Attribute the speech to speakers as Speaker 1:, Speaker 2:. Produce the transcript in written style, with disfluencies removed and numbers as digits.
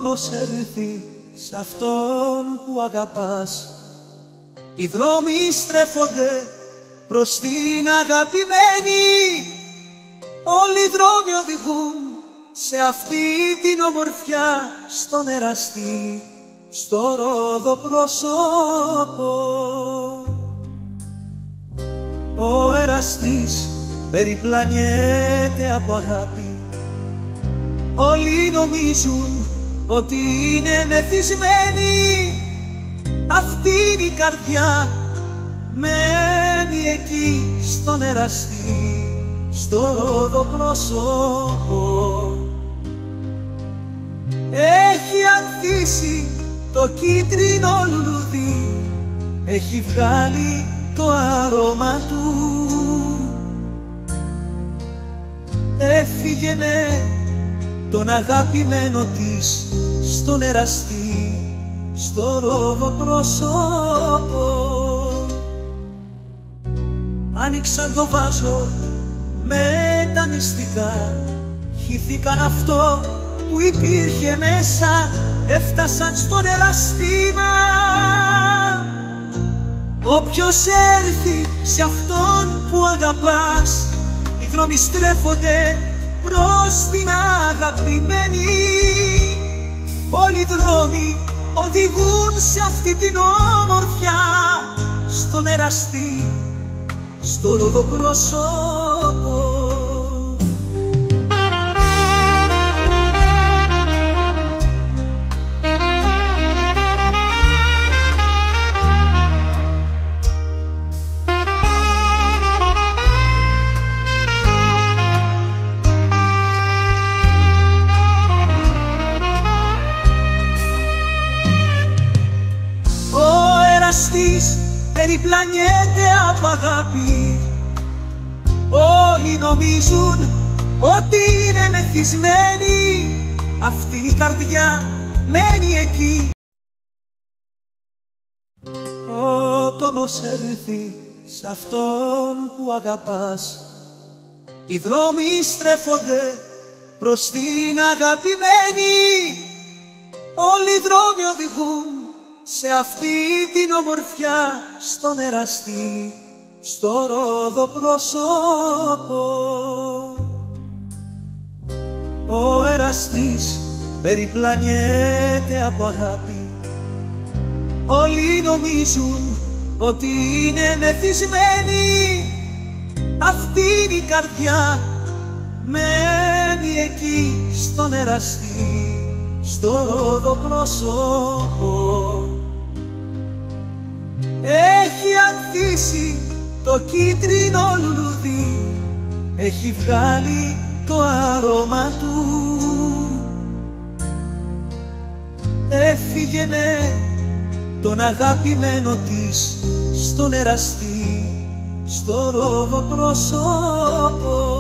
Speaker 1: δρόμος έρθει σ' αυτόν που αγαπάς. Οι δρόμοι στρέφονται προς την αγαπημένη. Όλοι οι δρόμοι οδηγούν σε αυτή την ομορφιά, στον εραστή, στο ρόδο πρόσωπο. Ο εραστής περιπλανιέται από αγάπη. Όλοι νομίζουν ότι είναι μεθυσμένοι. Αυτή είναι η καρδιά, μένει εκεί στον εραστή, στο ρόδο πρόσωπο. Έχει ανθίσει το κίτρινο λουλούδι, έχει βγάλει το άρωμα του. Έφυγε με τον αγαπημένο της στον εραστή, στο ρόδο πρόσωπο. Άνοιξαν το βάζο με τα μυστικά, χύθηκαν αυτό που υπήρχε μέσα, έφτασαν στον εραστήμα. Όποιος έρθει σε αυτόν που αγαπάς, οι δρόμοι στρέφονται προς την αγαπημένη. Όλοι οι δρόμοι οδηγούν σε αυτή την ομορφιά, στον εραστή, στο ρόδο πρόσωπο. Περιπλανιέται από αγάπη. Όλοι νομίζουν ότι είναι μεθυσμένοι. Αυτή η καρδιά μένει εκεί. Ότομος έρθει σ' αυτόν που αγαπάς. Οι δρόμοι στρέφονται προς την αγαπημένη. Όλοι οι δρόμοι οδηγούν σε αυτή την ομορφιά, στον εραστή, στο ρόδο πρόσωπο. Ο εραστής περιπλανιέται από αγάπη. Όλοι νομίζουν ότι είναι μεθυσμένοι. Αυτή είναι η καρδιά, μένει εκεί στον εραστή, στο ρόδο πρόσωπο. Έχει ανθίσει το κίτρινο λουλούδι, έχει βγάλει το άρωμα του. Έφυγε με τον αγαπημένο της στον εραστή, στο ρόδο πρόσωπο.